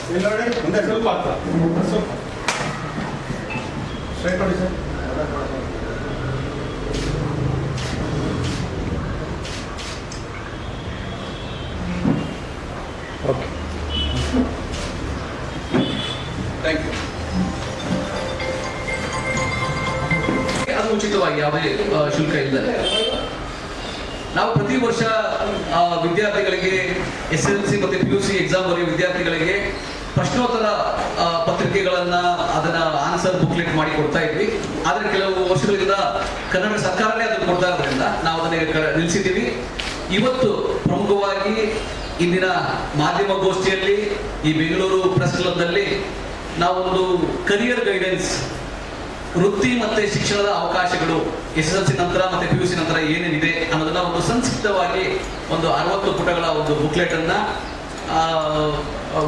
ಇಲ್ಲಿ ನೋಡಿ ಮುಂದೆ ಸ್ವಲ್ಪ ಹತ್ರ ಸ್ವಲ್ಪ ಸ್ಟ್ರೈಟ್ ನೋಡಿ ಸರ್. Okay thank you. ಅದು ಉಚಿತವಾಗಿ ಯಾವುದೇ ಶುಲ್ಕ ಇಲ್ಲದೆ ನಾವು ಪ್ರತಿ ವರ್ಷ ವಿದ್ಯಾರ್ಥಿಗಳಿಗೆ SSLC ಮತ್ತು PUC ಎಕ್ಸಾಮ್ ಬರೆಯುವ ವಿದ್ಯಾರ್ಥಿಗಳಿಗೆ ಪ್ರಶ್ನೋತ್ತರ ಪತ್ರಿಕೆಗಳನ್ನ ಅದನ್ನ ಆನ್ಸರ್ ಬುಕ್ಲೆಟ್ ಮಾಡಿ ಕೊಡ್ತಾ ಇದ್ವಿ. ಆದ್ರೆ ಕೆಲವು ವರ್ಷಗಳಿಂದ ಕರ್ನಾಟಕ ಸರ್ಕಾರನೇ ಅದನ್ನು ಕೊಡ್ತಾ ಇರೋದ್ರಿಂದ ನಾವು ಅದನ್ನ ನಿಲ್ಲಿಸಿದ್ದೀವಿ. ಇವತ್ತು ಪ್ರಮುಖವಾಗಿ ಇಂದಿನ ಮಾಧ್ಯಮ ಗೋಷ್ಠಿಯಲ್ಲಿ ಈ ಬೆಂಗಳೂರು ಪ್ರೆಸ್ ಕ್ಲಬ್ನಲ್ಲಿ ನಾವೊಂದು ಕರಿಯರ್ ಗೈಡೆನ್ಸ್, ವೃತ್ತಿ ಮತ್ತೆ ಶಿಕ್ಷಣದ ಅವಕಾಶಗಳು SSLC ನಂತರ ಮತ್ತೆ PUC ನಂತರ ಏನೇನಿದೆ ಅನ್ನೋದನ್ನ ಒಂದು ಸಂಕ್ಷಿಪ್ತವಾಗಿ ಒಂದು 60 ಪುಟಗಳ ಒಂದು ಬುಕ್ಲೆಟ್ ಅನ್ನ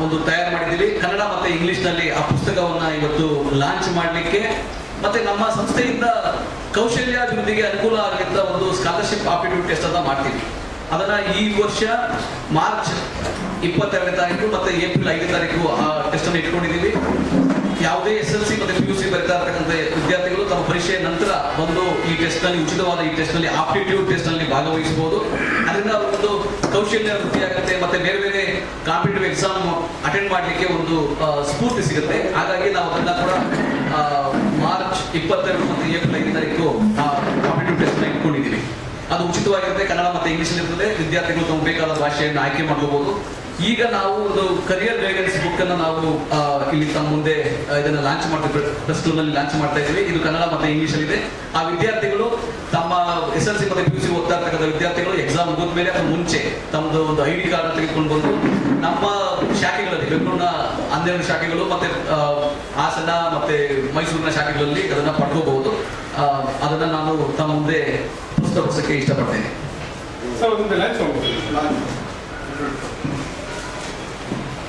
ಒಂದು ತಯಾರು ಮಾಡಿದ್ದೀವಿ. ಕನ್ನಡ ಮತ್ತೆ ಇಂಗ್ಲಿಷ್ ನಲ್ಲಿ ಆ ಪುಸ್ತಕವನ್ನ ಇವತ್ತು ಲಾಂಚ್ ಮಾಡಲಿಕ್ಕೆ ಮತ್ತೆ ನಮ್ಮ ಸಂಸ್ಥೆಯಿಂದ ಕೌಶಲ್ಯಾಭಿವೃದ್ಧಿಗೆ ಅನುಕೂಲ ಆಗಲಿಂದ ಒಂದು ಸ್ಕಾಲರ್ಶಿಪ್ ಆಪ್ಟಿಟ್ಯೂಡ್ ಟೆಸ್ಟ್ ಅನ್ನ ಮಾಡ್ತೀವಿ. ಅದನ್ನ ಈ ವರ್ಷ ಮಾರ್ಚ್ 22ನೇ ತಾರೀಕು ಮತ್ತೆ ಏಪ್ರಿಲ್ 5ನೇ ತಾರೀಕು ಆ ಟೆಸ್ಟ್ ಅನ್ನು ಇಟ್ಕೊಂಡಿದ್ದೀವಿ. ಯಾವುದೇ SSLC ಮತ್ತೆ PUC ಬರೀತಾ ಇರ್ತಕ್ಕಂಥ ವಿದ್ಯಾರ್ಥಿಗಳು ತಮ್ಮ ಪರೀಕ್ಷೆಯ ನಂತರ ಬಂದು ಈ ಟೆಸ್ಟ್ ನಲ್ಲಿ, ಉಚಿತವಾದ ಈ ಟೆಸ್ಟ್ ನಲ್ಲಿ, ಆಪ್ಟಿಟ್ಯೂಡ್ ಟೆಸ್ಟ್ ನಲ್ಲಿ ಭಾಗವಹಿಸಬಹುದು. ಅದರಿಂದ ಒಂದು ಕೌಶಲ್ಯ ವೃದ್ಧಿ ಆಗುತ್ತೆ ಮತ್ತೆ ಬೇರೆ ಬೇರೆ ಕಾಂಪಿಟೇಟಿವ್ ಎಕ್ಸಾಮ್ ಅಟೆಂಡ್ ಮಾಡಲಿಕ್ಕೆ ಒಂದು ಸ್ಫೂರ್ತಿ ಸಿಗುತ್ತೆ. ಹಾಗಾಗಿ ನಾವು ಅದನ್ನ ಕೂಡ ಮಾರ್ಚ್ 22 ಮತ್ತು ಏಪ್ರಿಲ್ 5ನೇ ತಾರೀಕು ಆಪ್ಟಿಟ್ಯೂಡ್ ಟೆಸ್ಟ್ ನ ಇಟ್ಕೊಂಡಿದ್ದೀವಿ. ಅದು ಉಚಿತವಾಗಿರುತ್ತೆ, ಕನ್ನಡ ಮತ್ತೆ ಇಂಗ್ಲಿಷ್ ಇರ್ತದೆ. ವಿದ್ಯಾರ್ಥಿಗಳು ತಮ್ಮ ಬೇಕಾದ ಭಾಷೆಯನ್ನು ಆಯ್ಕೆ ಮಾಡಬಹುದು. ಈಗ ನಾವು ಒಂದು ಕರಿಯರ್ ಗೈಡೆನ್ಸ್ ಬುಕ್ ಅನ್ನು ನಾವು ಇಲ್ಲಿ ತಮ್ಮ ಮುಂದೆ ಇದನ್ನ ಲಾಂಚ್ ಮಾಡ್ತೀವಿ, ಪ್ರೆಸ್ ನಲ್ಲಿ ಲಾಂಚ್ ಮಾಡ್ತಾ ಇದ್ದೀವಿ. ಇದು ಕನ್ನಡ ಮತ್ತೆ ಇಂಗ್ಲಿಷ್ ಅಲ್ಲಿ ಇದೆ. ಆ ವಿದ್ಯಾರ್ಥಿಗಳು ತಮ್ಮ SSLC ಮತ್ತೆ PUC ಓದ್ತಾ ಇರ್ತಕ್ಕಂಥ ವಿದ್ಯಾರ್ಥಿಗಳು ಎಕ್ಸಾಮ್ ಮುಗಿದ ಮೇಲೆ ಅಥವಾ ಮುಂಚೆ ತಮ್ಮದು ಒಂದು ID ಕಾರ್ಡ್ ತೆಗೆದುಕೊಂಡು ಬಂದು ನಮ್ಮ ಶಾಖೆಗಳಲ್ಲಿ, ಬೆಂಗಳೂರಿನ 12 ಶಾಖೆಗಳು ಮತ್ತೆ ಹಾಸನ ಮತ್ತೆ ಮೈಸೂರಿನ ಶಾಖೆಗಳಲ್ಲಿ ಅದನ್ನ ಪಡ್ಕೋಬಹುದು. ಅದನ್ನ ನಾನು ತಮ್ಮ ಮುಂದೆ ಪುಸ್ತಕಕ್ಕೆ ಇಷ್ಟಪಡ್ತೇನೆ.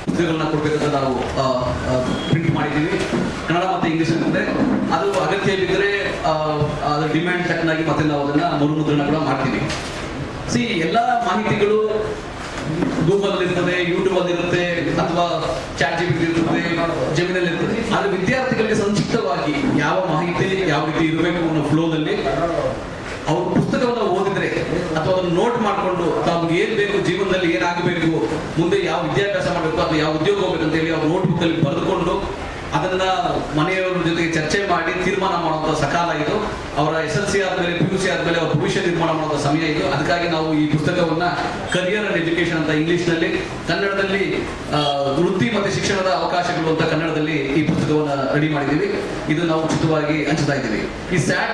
ಪುಸ್ತಕಗಳನ್ನ ಕೊಡ್ಬೇಕಂತ ನಾವು ಪ್ರಿಂಟ್ ಮಾಡಿದ್ದೀವಿ. ಕನ್ನಡ ಮತ್ತೆ ಇಂಗ್ಲಿಷ್ ಅಂದ್ರೆ ಅದು ಅಗತ್ಯ ಬಿದ್ದರೆ ಅದರ ಡಿಮ್ಯಾಂಡ್ ತಕ್ಕನಾಗಿ ಮತ್ತೆ ನಾವು ಅದನ್ನ ಮರುಮುದ್ರಣ ಕೂಡ ಮಾಡ್ತೀವಿ. ಎಲ್ಲ ಮಾಹಿತಿಗಳು ಗೂಗಲ್ ಅಲ್ಲಿ ಇರ್ತದೆ, ಯೂಟ್ಯೂಬ್ ಅಲ್ಲಿ ಇರುತ್ತೆ, ಅಥವಾ ಚಾಟ್ GPT ಇರ್ತದೆ, ಜೆಮಿನಲ್ಲಿ ಇರ್ತದೆ. ಆದ್ರೆ ವಿದ್ಯಾರ್ಥಿಗಳಿಗೆ ಸಂಕ್ಷಿಪ್ತವಾಗಿ ಯಾವ ಮಾಹಿತಿ ಯಾವ ರೀತಿ ಇರಬೇಕು ಅನ್ನೋ ಫ್ಲೋದಲ್ಲಿ ಅವ್ರ ಪುಸ್ತಕವನ್ನು ಓದಿದ್ರೆ ಅಥವಾ ಅದನ್ನು ನೋಟ್ ಮಾಡಿಕೊಂಡು ತಮ್ಗೆ ಏನ್ ಬೇಕು, ಜೀವನದಲ್ಲಿ ಏನಾಗಬೇಕು, ಮುಂದೆ ಯಾವ ವಿದ್ಯಾಭ್ಯಾಸ ಮಾಡಬೇಕು ಅಥವಾ ಯಾವ ಉದ್ಯೋಗ ಹೋಗ್ಬೇಕಂತ ಹೇಳಿ ಅವ್ರ ನೋಟ್ ಬುಕ್ ಅಲ್ಲಿ ಬರೆದುಕೊಂಡು ಅದನ್ನ ಮನೆಯವರ ಜೊತೆಗೆ ಚರ್ಚೆ ಮಾಡಿ ತೀರ್ಮಾನ ಮಾಡುವಂತ ಸಕಾಲ ಇದು. ಅವರ SSLC ಆದ್ಮೇಲೆ PUC ಆದ್ಮೇಲೆ ಅವರ ಭವಿಷ್ಯ ನಿರ್ಮಾಣ ಮಾಡುವಂತ ಸಮಯ ಇದು. ಅದಕ್ಕಾಗಿ ನಾವು ಈ ಪುಸ್ತಕವನ್ನ ಕರಿಯರ್ ಅಂಡ್ ಎಜುಕೇಶನ್ ಅಂತ ಇಂಗ್ಲಿಷ್ ನಲ್ಲಿ, ಕನ್ನಡದಲ್ಲಿ ವೃತ್ತಿ ಮತ್ತೆ ಶಿಕ್ಷಣದ ಅವಕಾಶಗಳು ಅಂತ ಕನ್ನಡದಲ್ಲಿ ಈ ಪುಸ್ತಕವನ್ನ ರೆಡಿ ಮಾಡಿದ್ದೀವಿ. ಇದು ನಾವು ಉಚಿತವಾಗಿ ಹಂಚ್ತಾ ಇದ್ದೀವಿ. ಈ